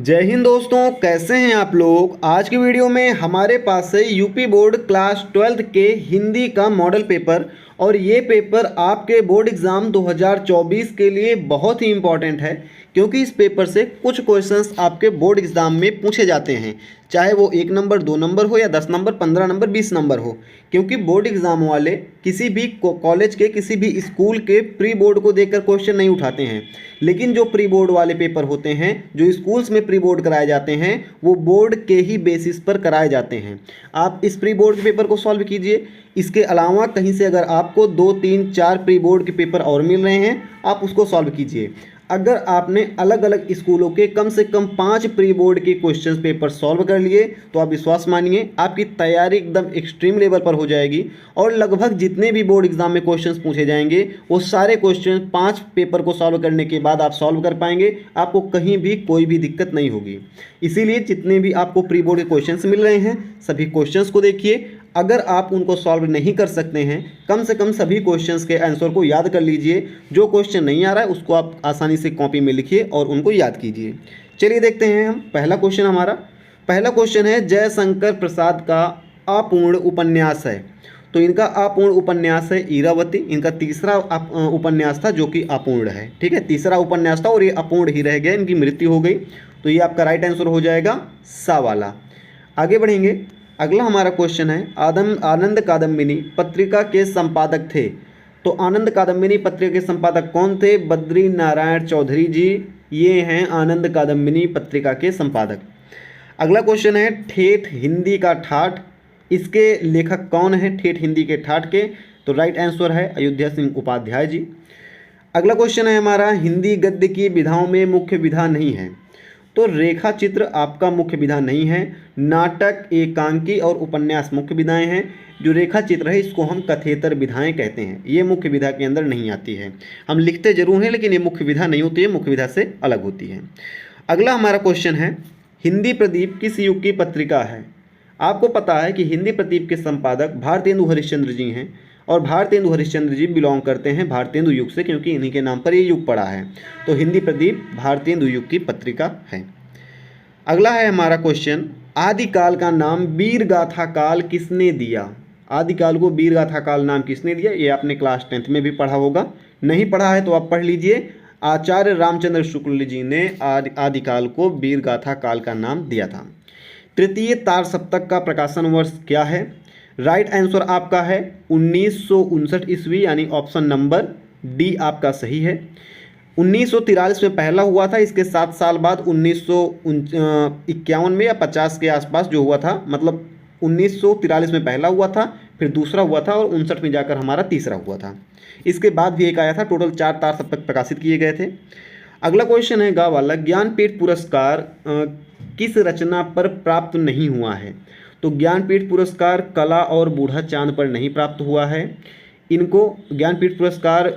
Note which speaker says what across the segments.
Speaker 1: जय हिंद दोस्तों, कैसे हैं आप लोग। आज की वीडियो में हमारे पास है यूपी बोर्ड क्लास 12th के हिंदी का मॉडल पेपर। और ये पेपर आपके बोर्ड एग्ज़ाम 2024 के लिए बहुत ही इम्पॉर्टेंट है, क्योंकि इस पेपर से कुछ क्वेश्चंस आपके बोर्ड एग्ज़ाम में पूछे जाते हैं, चाहे वो 1 नंबर 2 नंबर हो या 10 नंबर 15 नंबर 20 नंबर हो। क्योंकि बोर्ड एग्ज़ाम वाले किसी भी कॉलेज के किसी भी स्कूल के प्री बोर्ड को देखकर क्वेश्चन नहीं उठाते हैं, लेकिन जो प्री बोर्ड वाले पेपर होते हैं, जो स्कूल्स में प्री बोर्ड कराए जाते हैं, वो बोर्ड के ही बेसिस पर कराए जाते हैं। आप इस प्री बोर्ड के पेपर को सॉल्व कीजिए। इसके अलावा कहीं से अगर आपको 2 3 4 प्री बोर्ड के पेपर और मिल रहे हैं, आप उसको सॉल्व कीजिए। अगर आपने अलग अलग स्कूलों के कम से कम 5 प्री बोर्ड के क्वेश्चंस पेपर सॉल्व कर लिए, तो आप विश्वास मानिए आपकी तैयारी एकदम एक्सट्रीम लेवल पर हो जाएगी। और लगभग जितने भी बोर्ड एग्जाम में क्वेश्चंस पूछे जाएंगे, वो सारे क्वेश्चन 5 पेपर को सॉल्व करने के बाद आप सॉल्व कर पाएंगे। आपको कहीं भी कोई भी दिक्कत नहीं होगी। इसीलिए जितने भी आपको प्री बोर्ड के क्वेश्चंस मिल रहे हैं, सभी क्वेश्चंस को देखिए। अगर आप उनको सॉल्व नहीं कर सकते हैं, कम से कम सभी क्वेश्चंस के आंसर को याद कर लीजिए। जो क्वेश्चन नहीं आ रहा है उसको आप आसानी से कॉपी में लिखिए और उनको याद कीजिए। चलिए देखते हैं हम पहला क्वेश्चन। हमारा पहला क्वेश्चन है, जयशंकर प्रसाद का अपूर्ण उपन्यास है। तो इनका अपूर्ण उपन्यास है इरावती। इनका तीसरा उपन्यास था जो कि अपूर्ण है। ठीक है, तीसरा उपन्यास था और ये अपूर्ण ही रह गया, इनकी मृत्यु हो गई। तो ये आपका राइट आंसर हो जाएगा सा वाला। आगे बढ़ेंगे। अगला हमारा क्वेश्चन है, आनंद कादम्बिनी पत्रिका के संपादक थे। तो आनंद कादम्बिनी पत्रिका के संपादक कौन थे? बद्री नारायण चौधरी जी, ये हैं आनंद कादम्बिनी पत्रिका के संपादक। अगला क्वेश्चन है, ठेठ हिंदी का ठाठ, इसके लेखक कौन है? ठेठ हिंदी के ठाठ के। तो राइट आंसर है अयोध्या सिंह उपाध्याय जी। अगला क्वेश्चन है हमारा, हिंदी गद्य की विधाओं में मुख्य विधा नहीं है। तो रेखा चित्र आपका मुख्य विधा नहीं है। नाटक, एकांकी और उपन्यास मुख्य विधाएं हैं। जो रेखा चित्र है इसको हम कथेतर विधाएं कहते हैं। ये मुख्य विधा के अंदर नहीं आती है। हम लिखते जरूर हैं, लेकिन ये मुख्य विधा नहीं होती है, मुख्य विधा से अलग होती है। अगला हमारा क्वेश्चन है, हिंदी प्रदीप किस युग की पत्रिका है? आपको पता है कि हिंदी प्रदीप के संपादक भारतेंदु हरिश्चंद्र जी हैं। और भारतेंदु हरिश्चंद्र जी बिलोंग करते हैं भारतेंदु युग से, क्योंकि इन्हीं के नाम पर ये युग पड़ा है। तो हिंदी प्रदीप भारतेंदु युग की पत्रिका है। अगला है हमारा क्वेश्चन, आदिकाल का नाम वीर गाथा काल किसने दिया? आदिकाल को वीर गाथा काल नाम किसने दिया? ये आपने क्लास 10th में भी पढ़ा होगा। नहीं पढ़ा है तो आप पढ़ लीजिए। आचार्य रामचंद्र शुक्ल जी ने आदिकाल को वीर गाथा काल का नाम दिया था। तृतीय तार सप्तक का प्रकाशन वर्ष क्या है? राइट आंसर आपका है 1959 ईस्वी, यानी ऑप्शन नंबर डी आपका सही है। 1943 में पहला हुआ था। इसके 7 साल बाद 1951 में या 50 के आसपास जो हुआ था, मतलब 1943 में पहला हुआ था, फिर दूसरा हुआ था और 59 में जाकर हमारा तीसरा हुआ था। इसके बाद भी एक आया था। टोटल 4 तार सप्तक प्रकाशित किए गए थे। अगला क्वेश्चन है, गा वाला, ज्ञानपीठ पुरस्कार किस रचना पर प्राप्त नहीं हुआ है? तो ज्ञानपीठ पुरस्कार कला और बूढ़ा चांद पर नहीं प्राप्त हुआ है। इनको ज्ञानपीठ पुरस्कार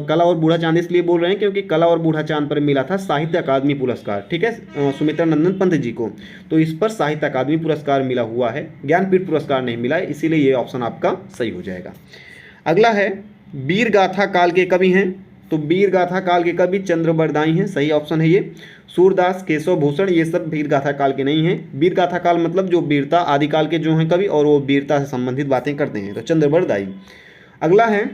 Speaker 1: कला और बूढ़ा चांद इसलिए बोल रहे हैं क्योंकि कला और बूढ़ा चांद पर मिला था साहित्य अकादमी पुरस्कार। ठीक है, सुमित्रा नंदन पंत जी को। तो इस पर साहित्य अकादमी पुरस्कार मिला हुआ है, ज्ञानपीठ पुरस्कार नहीं मिला है, इसीलिए ये ऑप्शन आपका सही हो जाएगा। अगला है, वीर गाथा काल के कवि हैं। तो वीर गाथा काल के कवि चंद्रबरदाई हैं, सही ऑप्शन है ये। सूरदास, केशव भूषण, ये सब वीर गाथा काल के नहीं हैं। वीर गाथा काल मतलब जो वीरता आदिकाल के जो हैं कवि, और वो वीरता से संबंधित बातें करते हैं, तो चंद्रबरदाई। अगला है,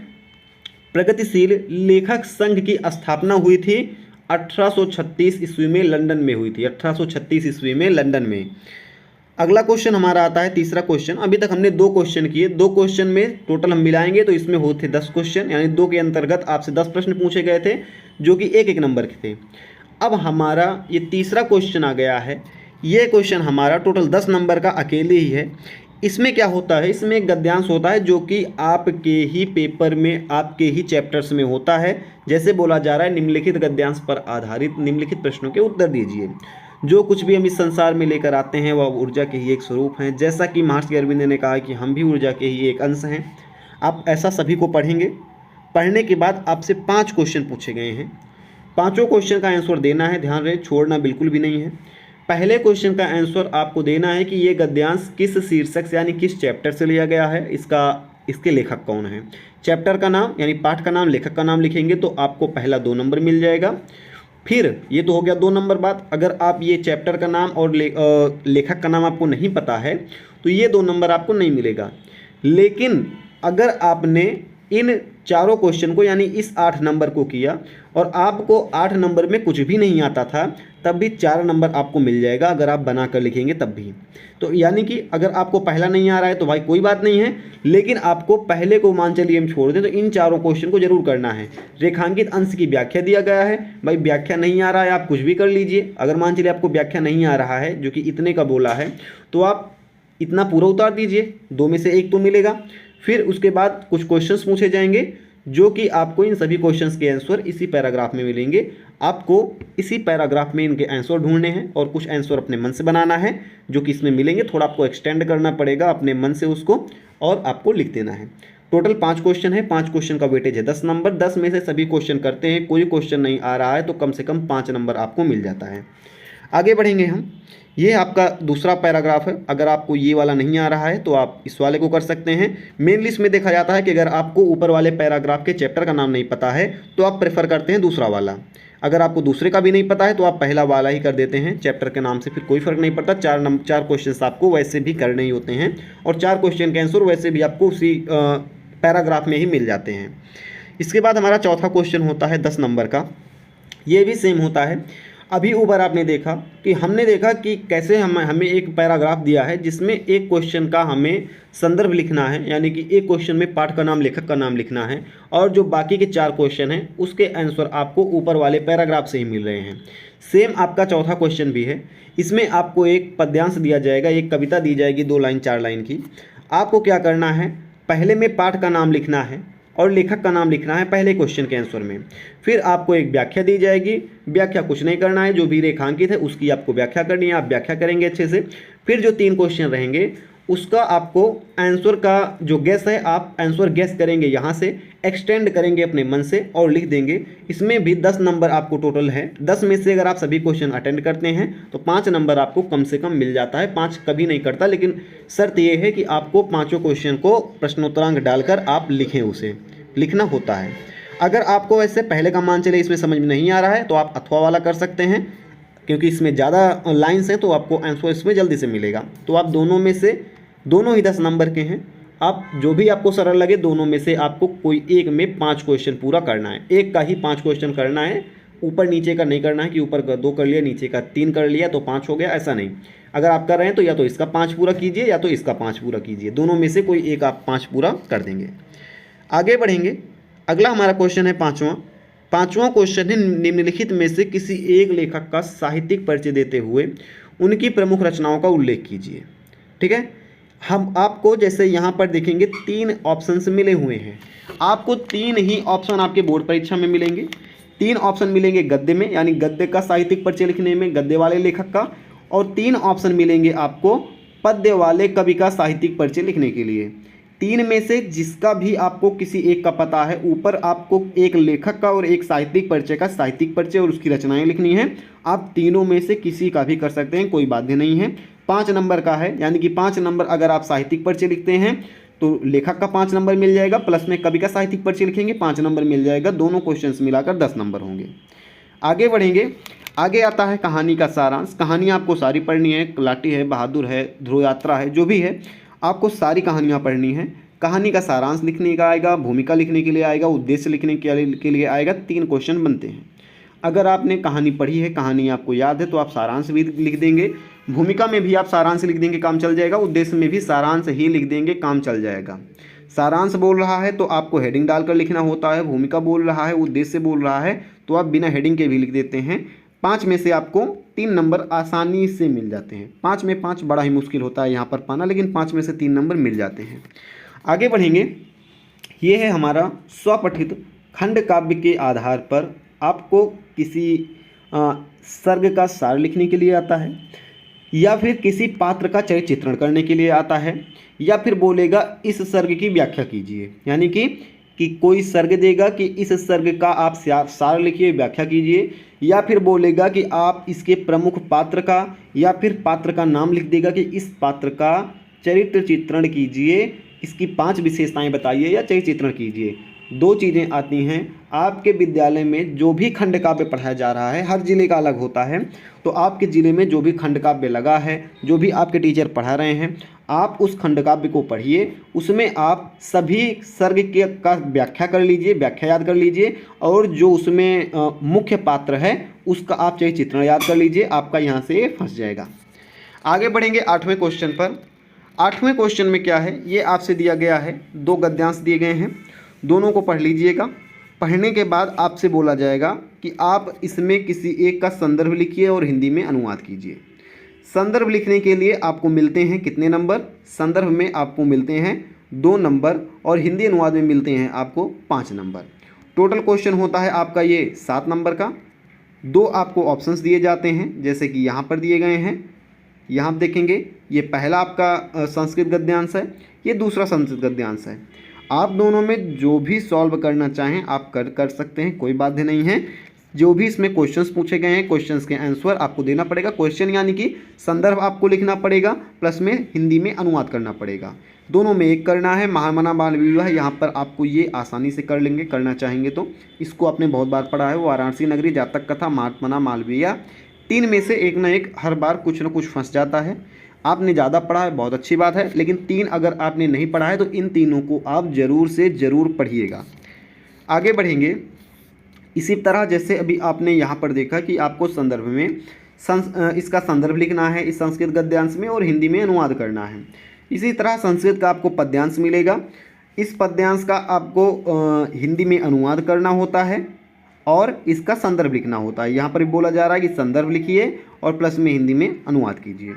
Speaker 1: प्रगतिशील लेखक संघ की स्थापना हुई थी 1836 ईस्वी में लंदन में हुई थी। 1836 ईस्वी में लंदन में। अगला क्वेश्चन हमारा आता है, तीसरा क्वेश्चन। अभी तक हमने 2 क्वेश्चन किए, 2 क्वेश्चन में टोटल हम मिलाएंगे तो इसमें होते 10 क्वेश्चन, यानी 2 के अंतर्गत आपसे 10 प्रश्न पूछे गए थे, जो कि 1-1 नंबर के थे। अब हमारा ये तीसरा क्वेश्चन आ गया है। ये क्वेश्चन हमारा टोटल 10 नंबर का अकेले ही है। इसमें क्या होता है, इसमें एक गद्यांश होता है जो कि आपके ही पेपर में, आपके ही चैप्टर्स में होता है। जैसे बोला जा रहा है, निम्नलिखित गद्यांश पर आधारित निम्नलिखित प्रश्नों के उत्तर दीजिए। जो कुछ भी हम इस संसार में लेकर आते हैं वह ऊर्जा के ही एक स्वरूप हैं। जैसा कि महर्षि अरविंद ने कहा कि हम भी ऊर्जा के ही एक अंश हैं। आप ऐसा सभी को पढ़ेंगे। पढ़ने के बाद आपसे 5 क्वेश्चन पूछे गए हैं। 5 क्वेश्चन का आंसर देना है, ध्यान रहे, छोड़ना बिल्कुल भी नहीं है। पहले क्वेश्चन का आंसर आपको देना है कि ये गद्यांश किस शीर्षक से, यानी किस चैप्टर से लिया गया है, इसके लेखक कौन है। चैप्टर का नाम यानी पाठ का नाम, लेखक का नाम लिखेंगे तो आपको पहला 2 नंबर मिल जाएगा। फिर ये तो हो गया 2 नंबर बात। अगर आप ये चैप्टर का नाम और लेखक का नाम आपको नहीं पता है तो ये 2 नंबर आपको नहीं मिलेगा। लेकिन अगर आपने इन चारों क्वेश्चन को यानी इस 8 नंबर को किया और आपको 8 नंबर में कुछ भी नहीं आता था तब भी 4 नंबर आपको मिल जाएगा, अगर आप बना कर लिखेंगे तब भी। तो यानी कि अगर आपको पहला नहीं आ रहा है तो भाई कोई बात नहीं है, लेकिन आपको पहले को मान चलिए हम छोड़ दें तो इन चारों क्वेश्चन को जरूर करना है। रेखांकित अंश की व्याख्या दिया गया है, भाई व्याख्या नहीं आ रहा है आप कुछ भी कर लीजिए। अगर मान चलिए आपको व्याख्या नहीं आ रहा है जो कि इतने का बोला है तो आप इतना पूरा उतार दीजिए, 2 में से 1 तो मिलेगा। फिर उसके बाद कुछ क्वेश्चंस पूछे जाएंगे जो कि आपको इन सभी क्वेश्चंस के आंसर इसी पैराग्राफ में मिलेंगे। आपको इसी पैराग्राफ में इनके आंसर ढूंढने हैं और कुछ आंसर अपने मन से बनाना है जो कि इसमें मिलेंगे। थोड़ा आपको एक्सटेंड करना पड़ेगा अपने मन से उसको और आपको लिख देना है। टोटल 5 क्वेश्चन है, 5 क्वेश्चन का वेटेज है 10 नंबर। 10 में से सभी क्वेश्चन करते हैं, कोई क्वेश्चन नहीं आ रहा है तो कम से कम 5 नंबर आपको मिल जाता है। आगे बढ़ेंगे हम। ये आपका दूसरा पैराग्राफ है। अगर आपको ये वाला नहीं आ रहा है तो आप इस वाले को कर सकते हैं। मेनली इसमें देखा जाता है कि अगर आपको ऊपर वाले पैराग्राफ के चैप्टर का नाम नहीं पता है तो आप प्रेफर करते हैं दूसरा वाला। अगर आपको दूसरे का भी नहीं पता है तो आप पहला वाला ही कर देते हैं चैप्टर के नाम से, फिर कोई फर्क नहीं पड़ता। 4 क्वेश्चन आपको वैसे भी करने ही होते हैं और 4 क्वेश्चन के आंसर वैसे भी आपको उसी पैराग्राफ में ही मिल जाते हैं। इसके बाद हमारा चौथा क्वेश्चन होता है 10 नंबर का। ये भी सेम होता है। अभी ऊपर आपने देखा कि हमने देखा कि कैसे हमें एक पैराग्राफ दिया है जिसमें एक क्वेश्चन का हमें संदर्भ लिखना है, यानी कि एक क्वेश्चन में पाठ का नाम लेखक का नाम लिखना है और जो बाकी के 4 क्वेश्चन हैं उसके आंसर आपको ऊपर वाले पैराग्राफ से ही मिल रहे हैं। सेम आपका चौथा क्वेश्चन भी है। इसमें आपको एक पद्यांश दिया जाएगा, एक कविता दी जाएगी 2 लाइन 4 लाइन की। आपको क्या करना है, पहले में पाठ का नाम लिखना है और लेखक का नाम लिखना है पहले क्वेश्चन के आंसर में। फिर आपको एक व्याख्या दी जाएगी, व्याख्या कुछ नहीं करना है, जो भी रेखांकित है उसकी आपको व्याख्या करनी है, आप व्याख्या करेंगे अच्छे से। फिर जो 3 क्वेश्चन रहेंगे उसका आपको आंसर का जो गेस है आप आंसर गेस करेंगे, यहाँ से एक्सटेंड करेंगे अपने मन से और लिख देंगे। इसमें भी 10 नंबर आपको टोटल है। 10 में से अगर आप सभी क्वेश्चन अटेंड करते हैं तो 5 नंबर आपको कम से कम मिल जाता है। 5 कभी नहीं करता, लेकिन शर्त यह है कि आपको 5 क्वेश्चन को प्रश्नोत्तरांक डालकर आप लिखें, उसे लिखना होता है। अगर आपको वैसे पहले का मान चले इसमें समझ में नहीं आ रहा है तो आप अथवा वाला कर सकते हैं, क्योंकि इसमें ज़्यादा लाइन्स हैं तो आपको आंसर इसमें जल्दी से मिलेगा। तो आप दोनों में से, दोनों ही 10 नंबर के हैं, आप जो भी आपको सरल लगे दोनों में से आपको कोई एक में 5 क्वेश्चन पूरा करना है। एक का ही 5 क्वेश्चन करना है, ऊपर नीचे का नहीं करना है कि ऊपर का 2 कर लिया नीचे का 3 कर लिया तो 5 हो गया, ऐसा नहीं। अगर आप कर रहे हैं तो या तो इसका 5 पूरा कीजिए या तो इसका 5 पूरा कीजिए, दोनों में से कोई एक आप 5 पूरा कर देंगे। आगे बढ़ेंगे। अगला हमारा क्वेश्चन है 5वां क्वेश्चन है, निम्नलिखित में से किसी एक लेखक का साहित्यिक परिचय देते हुए उनकी प्रमुख रचनाओं का उल्लेख कीजिए। ठीक है, हम आपको जैसे यहाँ पर देखेंगे 3 ऑप्शंस मिले हुए हैं। आपको 3 ही ऑप्शन आपके बोर्ड परीक्षा में मिलेंगे। 3 ऑप्शन मिलेंगे गद्य में, यानी गद्य का साहित्यिक परिचय लिखने में गद्य वाले लेखक का, और 3 ऑप्शन मिलेंगे आपको पद्य वाले कवि का साहित्यिक परिचय लिखने के लिए। 3 में से जिसका भी आपको किसी एक का पता है, ऊपर आपको एक लेखक का और एक साहित्यिक परिचय का साहित्यिक परिचय और उसकी रचनाएं लिखनी है। आप तीनों में से किसी का भी कर सकते हैं, कोई बाध्य नहीं है। 5 नंबर का है, यानी कि 5 नंबर अगर आप साहित्यिक परिचय लिखते हैं तो लेखक का 5 नंबर मिल जाएगा, प्लस में कवि का साहित्यिक परिचय लिखेंगे 5 नंबर मिल जाएगा। दोनों क्वेश्चंस मिलाकर 10 नंबर होंगे। आगे बढ़ेंगे। आगे आता है कहानी का सारांश। कहानी आपको सारी पढ़नी है, कलाटी है, बहादुर है, ध्रुव यात्रा है, जो भी है आपको सारी कहानियाँ पढ़नी है। कहानी का सारांश लिखने का आएगा, भूमिका लिखने के लिए आएगा, उद्देश्य लिखने के लिए आएगा। 3 क्वेश्चन बनते हैं। अगर आपने कहानी पढ़ी है, कहानी आपको याद है तो आप सारांश भी लिख देंगे, भूमिका में भी आप सारांश लिख देंगे, काम चल जाएगा, उद्देश्य में भी सारांश ही लिख देंगे, काम चल जाएगा। सारांश बोल रहा है तो आपको हेडिंग डालकर लिखना होता है, भूमिका बोल रहा है, उद्देश्य बोल रहा है तो आप बिना हेडिंग के भी लिख देते हैं। 5 में से आपको 3 नंबर आसानी से मिल जाते हैं। 5 में 5 बड़ा ही मुश्किल होता है यहाँ पर पाना, लेकिन 5 में से 3 नंबर मिल जाते हैं। आगे बढ़ेंगे। ये है हमारा स्वपठित खंड काव्य के आधार पर आपको किसी सर्ग का सार लिखने के लिए आता है, या फिर किसी पात्र का चरित्र चित्रण करने के लिए आता है, या फिर बोलेगा इस सर्ग की व्याख्या कीजिए, यानी कि कोई सर्ग देगा कि इस सर्ग का आप सार लिखिए, व्याख्या कीजिए, या फिर बोलेगा कि आप इसके प्रमुख पात्र का या फिर पात्र का नाम लिख देगा कि इस पात्र का चरित्र चित्रण कीजिए, इसकी 5 विशेषताएं बताइए या चरित्र चित्रण कीजिए। 2 चीज़ें आती हैं आपके विद्यालय में जो भी खंड काव्य पढ़ाया जा रहा है, हर जिले का अलग होता है, तो आपके ज़िले में जो भी खंड काव्य लगा है, जो भी आपके टीचर पढ़ा रहे हैं, आप उस खंड काव्य को पढ़िए। उसमें आप सभी सर्ग के का व्याख्या कर लीजिए, व्याख्या याद कर लीजिए, और जो उसमें मुख्य पात्र है उसका आप चाहे चित्रण याद कर लीजिए। आपका यहाँ से ये फंस जाएगा। आगे बढ़ेंगे 8वें क्वेश्चन पर। 8वें क्वेश्चन में क्या है, ये आपसे दिया गया है, 2 गद्यांश दिए गए हैं, दोनों को पढ़ लीजिएगा। पढ़ने के बाद आपसे बोला जाएगा कि आप इसमें किसी एक का संदर्भ लिखिए और हिंदी में अनुवाद कीजिए। संदर्भ लिखने के लिए आपको मिलते हैं कितने नंबर? संदर्भ में आपको मिलते हैं 2 नंबर और हिंदी अनुवाद में मिलते हैं आपको 5 नंबर। टोटल क्वेश्चन होता है आपका ये 7 नंबर का। 2 आपको ऑप्शंस दिए जाते हैं, जैसे कि यहाँ पर दिए गए हैं। यहाँ आप देखेंगे ये पहला आपका संस्कृत गद्यांश है, ये दूसरा संस्कृत गद्यांश है। आप दोनों में जो भी सॉल्व करना चाहें आप कर सकते हैं, कोई बाध्य नहीं है। जो भी इसमें क्वेश्चंस पूछे गए हैं, क्वेश्चंस के आंसर आपको देना पड़ेगा। क्वेश्चन यानी कि संदर्भ आपको लिखना पड़ेगा, प्लस में हिंदी में अनुवाद करना पड़ेगा। दोनों में एक करना है। महामना बाल विवाह यहाँ पर आपको ये आसानी से कर लेंगे, करना चाहेंगे तो। इसको आपने बहुत बार पढ़ा है। वाराणसी नगरी, जातक कथा, महात्मना, मालवीय, 3 में से एक ना एक हर बार कुछ ना कुछ फंस जाता है। आपने ज़्यादा पढ़ा है, बहुत अच्छी बात है, लेकिन 3 अगर आपने नहीं पढ़ा है तो इन तीनों को आप ज़रूर से ज़रूर पढ़िएगा। आगे बढ़ेंगे। इसी तरह जैसे अभी आपने यहाँ पर देखा कि आपको संदर्भ में इसका संदर्भ लिखना है इस संस्कृत गद्यांश में और हिंदी में अनुवाद करना है। इसी तरह संस्कृत का आपको पद्यांश मिलेगा। इस पद्यांश का आपको हिंदी में अनुवाद करना होता है और इसका संदर्भ लिखना होता है। यहाँ पर भी बोला जा रहा है कि संदर्भ लिखिए और प्लस में हिंदी में अनुवाद कीजिए।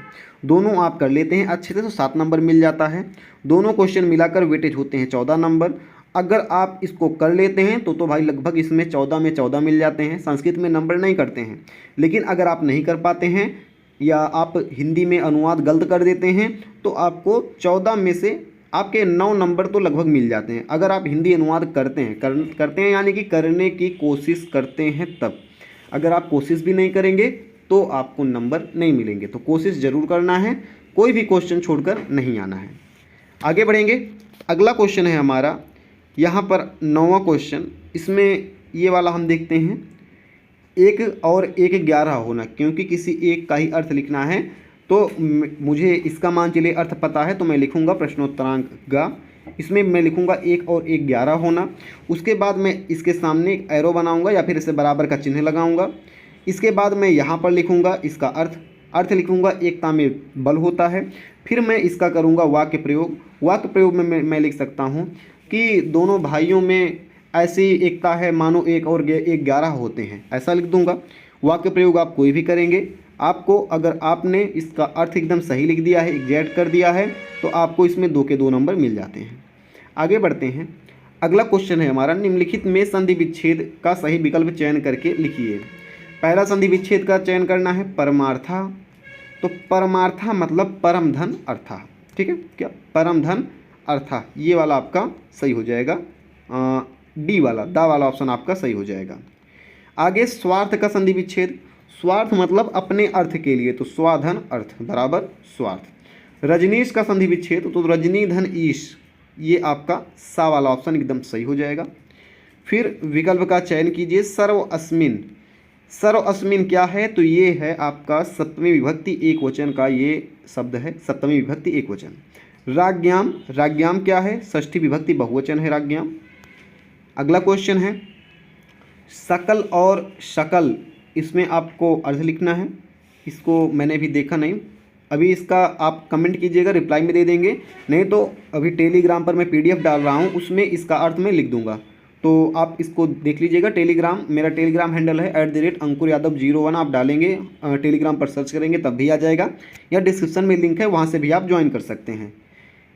Speaker 1: दोनों आप कर लेते हैं अच्छे से तो 7 नंबर मिल जाता है। दोनों क्वेश्चन मिलाकर वेटेज होते हैं 14 नंबर। अगर आप इसको कर लेते हैं तो भाई लगभग इसमें 14 में 14 मिल जाते हैं। संस्कृत में नंबर नहीं करते हैं, लेकिन अगर आप नहीं कर पाते हैं या आप हिंदी में अनुवाद गलत कर देते हैं तो आपको 14 में से आपके 9 नंबर तो लगभग मिल जाते हैं। अगर आप हिंदी अनुवाद करते हैं यानी कि करने की कोशिश करते हैं तब। अगर आप कोशिश भी नहीं करेंगे तो आपको नंबर नहीं मिलेंगे। तो कोशिश ज़रूर करना है, कोई भी क्वेश्चन छोड़कर नहीं आना है। आगे बढ़ेंगे। अगला क्वेश्चन है हमारा यहाँ पर 9वां क्वेश्चन। इसमें ये वाला हम देखते हैं 1 और 1 11 होना, क्योंकि किसी एक का ही अर्थ लिखना है तो मुझे इसका मान चलिए अर्थ पता है तो मैं लिखूंगा प्रश्नोत्तरांक गा। इसमें मैं लिखूंगा 1 और 1 11 होना। उसके बाद मैं इसके सामने एक एरो बनाऊंगा या फिर इसे बराबर का चिन्ह लगाऊंगा। इसके बाद मैं यहाँ पर लिखूंगा इसका अर्थ लिखूंगा एकता में बल होता है। फिर मैं इसका करूंगा वाक्य प्रयोग। वाक्य प्रयोग में मैं लिख सकता हूँ कि दोनों भाइयों में ऐसी एकता है मानो 1 और 1 11 होते हैं, ऐसा लिख दूंगा। वाक्य प्रयोग आप कोई भी करेंगे, आपको अगर आपने इसका अर्थ एकदम सही लिख दिया है, एग्जैक्ट कर दिया है, तो आपको इसमें 2 के 2 नंबर मिल जाते हैं। आगे बढ़ते हैं। अगला क्वेश्चन है हमारा निम्नलिखित में संधि विच्छेद का सही विकल्प चयन करके लिखिए। पहला संधि विच्छेद का चयन करना है परमार्था। तो परमार्था मतलब परम धन अर्था, ठीक है क्या? परम धन अर्था, ये वाला आपका सही हो जाएगा। डी वाला, दा वाला ऑप्शन आपका सही हो जाएगा। आगे स्वार्थ का संधि विच्छेद। स्वार्थ मतलब अपने अर्थ के लिए, तो स्वाधन अर्थ बराबर स्वार्थ। रजनीश का संधि विच्छेद, तो रजनी धन ईश, ये आपका सा वाला ऑप्शन एकदम सही हो जाएगा। फिर विकल्प का चयन कीजिए सर्व अस्मिन। सर्व अस्मिन क्या है? तो ये है आपका सप्तमी विभक्ति एक वचन का ये शब्द है, सप्तमी विभक्ति एक वचन। राज्ञाम, राज्ञाम क्या है? षष्ठी विभक्ति बहुवचन है राज्ञाम। अगला क्वेश्चन है सकल और शकल, इसमें आपको अर्थ लिखना है। इसको मैंने भी देखा नहीं, अभी इसका आप कमेंट कीजिएगा, रिप्लाई में दे देंगे, नहीं तो अभी टेलीग्राम पर मैं PDF डाल रहा हूँ, उसमें इसका अर्थ मैं लिख दूंगा, तो आप इसको देख लीजिएगा। टेलीग्राम, मेरा टेलीग्राम हैंडल है @AnkurYadav01, आप डालेंगे टेलीग्राम पर सर्च करेंगे तब भी आ जाएगा, या डिस्क्रिप्शन में लिंक है वहाँ से भी आप ज्वाइन कर सकते हैं।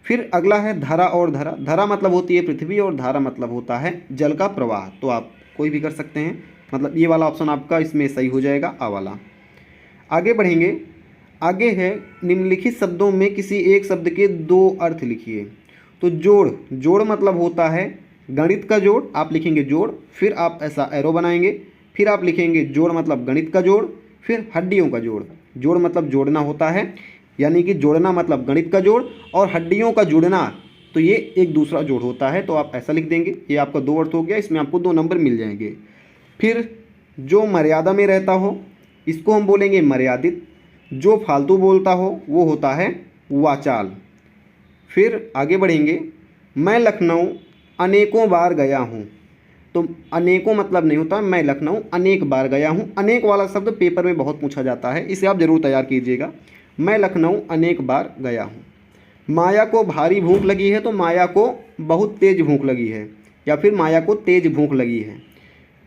Speaker 1: फिर अगला है धरा और धरा। धरा मतलब होती है पृथ्वी और धारा मतलब होता है जल का प्रवाह, तो आप कोई भी कर सकते हैं, मतलब ये वाला ऑप्शन आपका इसमें सही हो जाएगा, आ वाला। आगे बढ़ेंगे। आगे है निम्नलिखित शब्दों में किसी एक शब्द के 2 अर्थ लिखिए। तो जोड़, जोड़ मतलब होता है गणित का जोड़, आप लिखेंगे जोड़, फिर आप ऐसा एरो बनाएंगे, फिर आप लिखेंगे जोड़ मतलब गणित का जोड़, फिर हड्डियों का जोड़। जोड़ मतलब जोड़ना होता है, यानी कि जोड़ना मतलब गणित का जोड़ और हड्डियों का जुड़ना तो ये एक दूसरा जोड़ होता है, तो आप ऐसा लिख देंगे। ये आपका 2 अर्थ हो गया, इसमें आपको 2 नंबर मिल जाएंगे। फिर जो मर्यादा में रहता हो इसको हम बोलेंगे मर्यादित, जो फालतू बोलता हो वो होता है वाचाल। फिर आगे बढ़ेंगे, मैं लखनऊ अनेकों बार गया हूँ। तो अनेकों मतलब नहीं होता, मैं लखनऊ अनेक बार गया हूँ। अनेक वाला शब्द पेपर में बहुत पूछा जाता है, इसे आप ज़रूर तैयार कीजिएगा। मैं लखनऊ अनेक बार गया हूँ। माया को भारी भूख लगी है, तो माया को बहुत तेज़ भूख लगी है, या फिर माया को तेज़ भूख लगी है।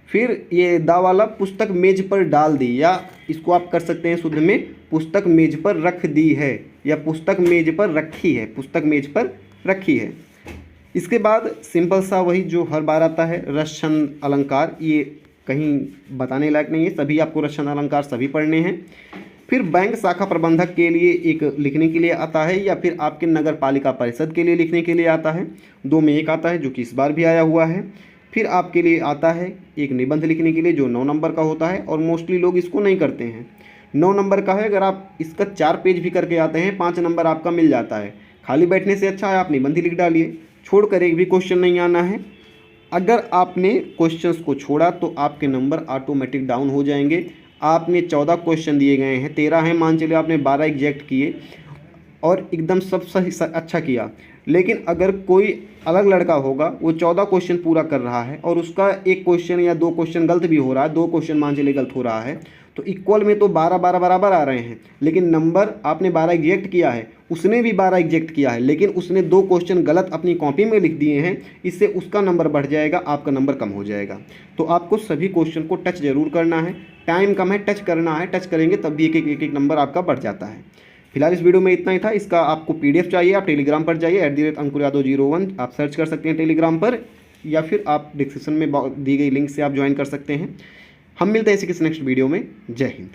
Speaker 1: फिर ये दा वाला, पुस्तक मेज पर डाल दी, या इसको आप कर सकते हैं शुद्ध में, पुस्तक मेज पर रख दी है, या पुस्तक मेज पर रखी है, पुस्तक मेज पर रखी है। इसके बाद सिंपल सा वही जो हर बार आता है, रस छंद अलंकार। ये कहीं बताने लायक नहीं है, सभी आपको रस छंद अलंकार सभी पढ़ने हैं। फिर बैंक शाखा प्रबंधक के लिए एक लिखने के लिए आता है, या फिर आपके नगर पालिका परिषद के लिए लिखने के लिए आता है। 2 में एक आता है जो कि इस बार भी आया हुआ है। फिर आपके लिए आता है एक निबंध लिखने के लिए जो 9 नंबर का होता है, और मोस्टली लोग इसको नहीं करते हैं। 9 नंबर का है, अगर आप इसका 4 पेज भी करके आते हैं 5 नंबर आपका मिल जाता है। खाली बैठने से अच्छा है आप निबंध लिख डालिए, छोड़कर एक भी क्वेश्चन नहीं आना है। अगर आपने क्वेश्चंस को छोड़ा तो आपके नंबर ऑटोमेटिक डाउन हो जाएंगे। आपने 14 क्वेश्चन दिए गए हैं, 13 हैं, मान चलिए आपने 12 एग्जैक्ट किए और एकदम सब सही अच्छा किया। लेकिन अगर कोई अलग लड़का होगा, वो 14 क्वेश्चन पूरा कर रहा है और उसका एक क्वेश्चन या 2 क्वेश्चन गलत भी हो रहा है, 2 क्वेश्चन मान चलिए गलत हो रहा है, तो इक्वल में तो 12-12 बराबर आ रहे हैं। लेकिन नंबर आपने 12 एग्जैक्ट किया है, उसने भी 12 एग्जैक्ट किया है, लेकिन उसने 2 क्वेश्चन गलत अपनी कॉपी में लिख दिए हैं, इससे उसका नंबर बढ़ जाएगा, आपका नंबर कम हो जाएगा। तो आपको सभी क्वेश्चन को टच जरूर करना है, टाइम कम है, टच करना है, टच करेंगे तब भी एक एक नंबर आपका बढ़ जाता है। फिलहाल इस वीडियो में इतना ही था। इसका आपको PDF चाहिए, आप टेलीग्राम पर जाइए, @AnkurYadov01 आप सर्च कर सकते हैं टेलीग्राम पर, या फिर आप डिस्क्रिप्शन में दी गई लिंक से आप ज्वाइन कर सकते हैं। हम मिलते हैं इसी किसी नेक्स्ट वीडियो में। जय हिंद।